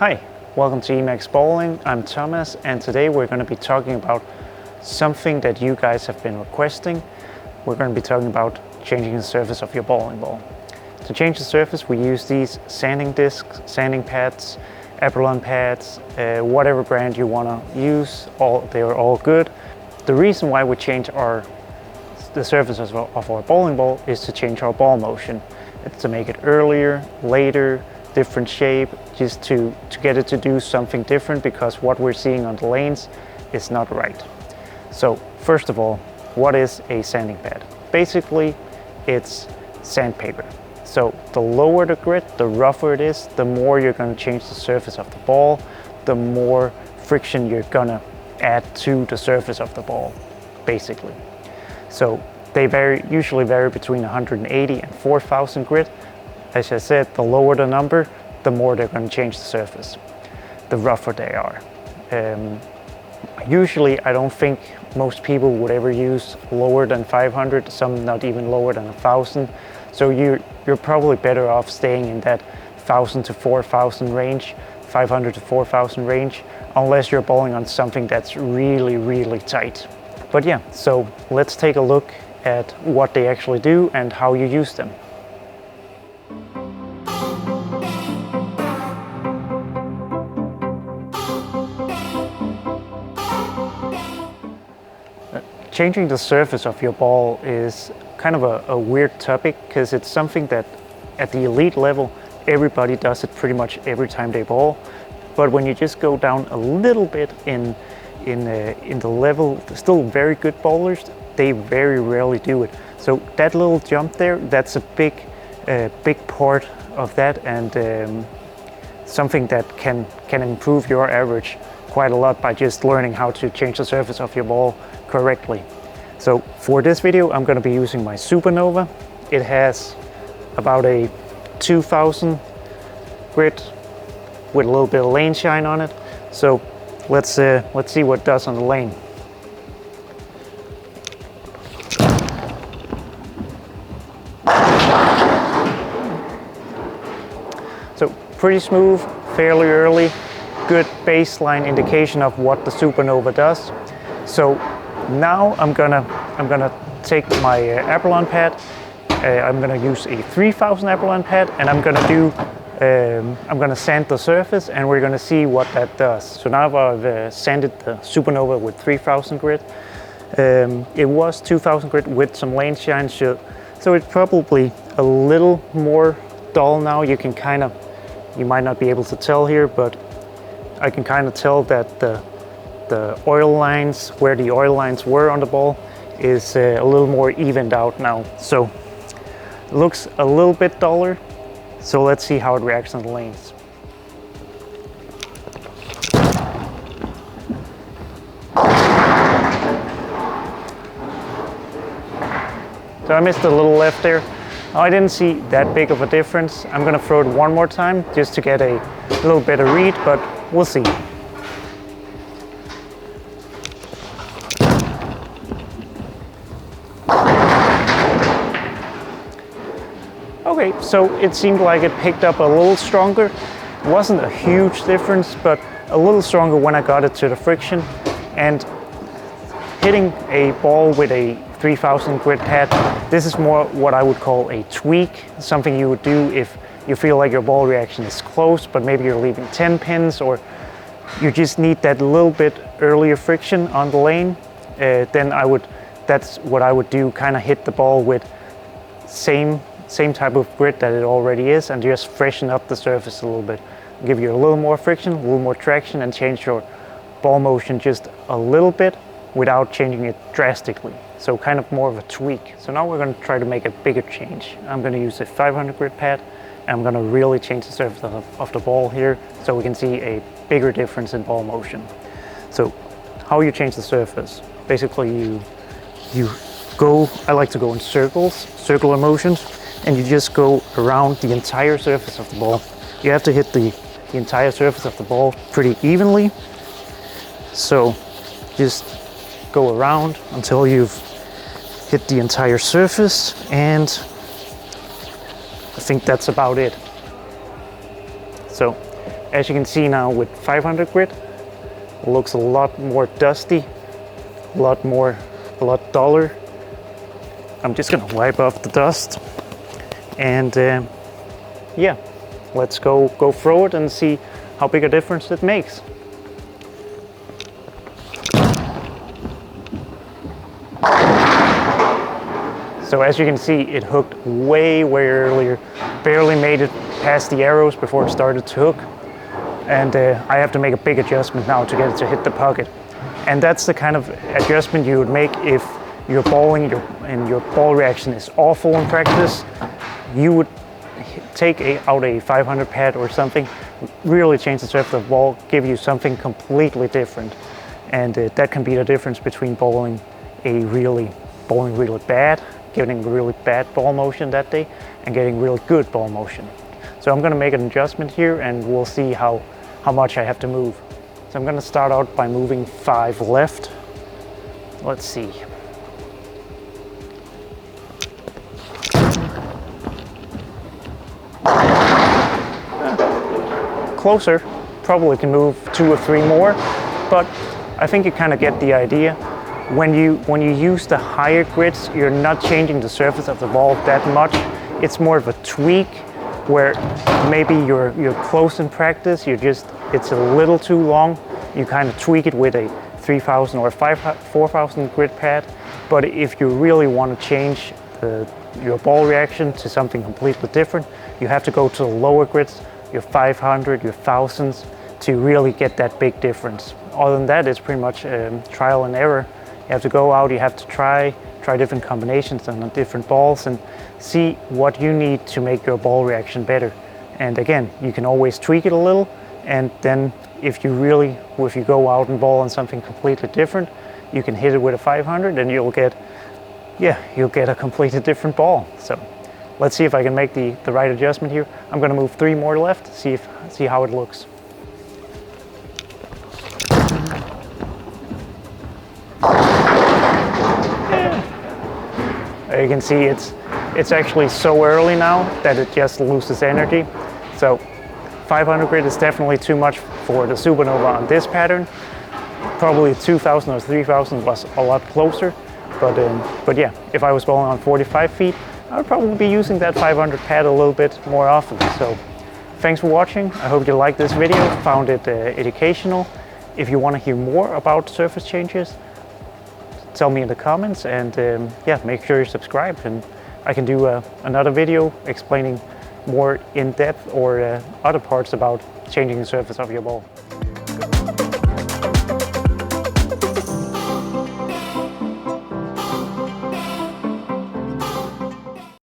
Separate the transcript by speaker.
Speaker 1: Hi, welcome to EMAX Bowling. I'm Thomas, and today we're going to be talking about something that you guys have been requesting. We're going to be talking about changing the surface of your bowling ball. To change the surface, we use these sanding discs, sanding pads, Aperlon pads, whatever brand you want to use. They're all good. The reason why we change the surface of our bowling ball is to change our ball motion. It's to make it earlier, later, different shape, just to get it to do something different, because what we're seeing on the lanes is not right. So first of all, what is a sanding pad? Basically, it's sandpaper. So the lower the grit, the rougher it is, the more you're going to change the surface of the ball, the more friction you're going to add to the surface of the ball, basically. So they usually vary between 180 and 4,000 grit. As I said, the lower the number, the more they're going to change the surface, the rougher they are. Usually, I don't think most people would ever use lower than 500, some not even lower than 1,000. So you're probably better off staying in that 1,000 to 4,000 range, 500 to 4,000 range, unless you're bowling on something that's really, really tight. But yeah, so let's take a look at what they actually do and how you use them. Changing the surface of your ball is kind of a weird topic, because it's something that at the elite level, everybody does it pretty much every time they bowl. But when you just go down a little bit in the level, still very good bowlers, they very rarely do it. So that little jump there, that's a big part of that, and something that can improve your average quite a lot by just learning how to change the surface of your ball correctly. So for this video, I'm going to be using my Supernova. It has about a 2,000 grit with a little bit of lane shine on it. So let's see what it does on the lane. So pretty smooth, fairly early, good baseline indication of what the Supernova does. So now I'm gonna take my Aperlon pad. I'm gonna use a 3,000 Aperlon pad, and I'm gonna sand the surface, and we're gonna see what that does. So now I've sanded the Supernova with 3,000 grit. It was 2,000 grit with some lane shine, so it's probably a little more dull now. You might not be able to tell here, but I can kind of tell that the oil lines, where the oil lines were on the ball, is a little more evened out now. So it looks a little bit duller. So let's see how it reacts on the lanes. So I missed a little left there. I didn't see that big of a difference. I'm gonna throw it one more time just to get a little better read, but we'll see. Okay, so it seemed like it picked up a little stronger. It wasn't a huge difference, but a little stronger when I got it to the friction. And hitting a ball with a 3,000 grit pad, this is more what I would call a tweak, something you would do if you feel like your ball reaction is close, but maybe you're leaving 10 pins, or you just need that little bit earlier friction on the lane. That's what I would do, kind of hit the ball with same type of grit that it already is, and just freshen up the surface a little bit. Give you a little more friction, a little more traction, and change your ball motion just a little bit without changing it drastically. So kind of more of a tweak. So now we're going to try to make a bigger change. I'm going to use a 500 grit pad, and I'm going to really change the surface of the ball here, so we can see a bigger difference in ball motion. So how you change the surface? Basically I like to go in circles, circular motions, and you just go around the entire surface of the ball. You have to hit the entire surface of the ball pretty evenly. So just go around until you've hit the entire surface, and I think that's about it. So as you can see now with 500 grit, it looks a lot more dusty, a lot duller. I'm just gonna wipe off the dust, and yeah, let's go throw it and see how big a difference it makes. So as you can see, it hooked way earlier, barely made it past the arrows before it started to hook. And I have to make a big adjustment now to get it to hit the pocket. And that's the kind of adjustment you would make if your bowling and your ball reaction is awful in practice. You would take out a 500 pad or something, really change the surface of the ball, give you something completely different. And that can be the difference between bowling really bad, getting really bad ball motion that day, and getting really good ball motion. So I'm going to make an adjustment here, and we'll see how much I have to move. So I'm going to start out by moving 5 left. Let's see. Closer, probably can move 2 or 3 more, but I think you kind of get the idea. When you use the higher grits, you're not changing the surface of the ball that much. It's more of a tweak where maybe you're close in practice, it's a little too long. You kind of tweak it with a 3000 or 4000 grit pad. But if you really want to change your ball reaction to something completely different, you have to go to the lower grits, your 500, your 1000s, to really get that big difference. Other than that, it's pretty much trial and error. You have to go out, you have to try different combinations on different balls and see what you need to make your ball reaction better. And again, you can always tweak it a little, and then if you go out and ball on something completely different, you can hit it with a 500 and you'll get a completely different ball. So let's see if I can make the right adjustment here. I'm going to move 3 more left, see how it looks. You can see it's actually so early now that it just loses energy. So 500 grit is definitely too much for the supernova on this pattern. Probably 2000 or 3000 was a lot closer, but yeah, if I was bowling on 45 feet, I would probably be using that 500 pad a little bit more often. So thanks for watching. I hope you liked this video, found it educational. If you want to hear more about surface changes, tell me in the comments, and yeah, make sure you subscribe, and I can do another video explaining more in depth or other parts about changing the surface of your ball.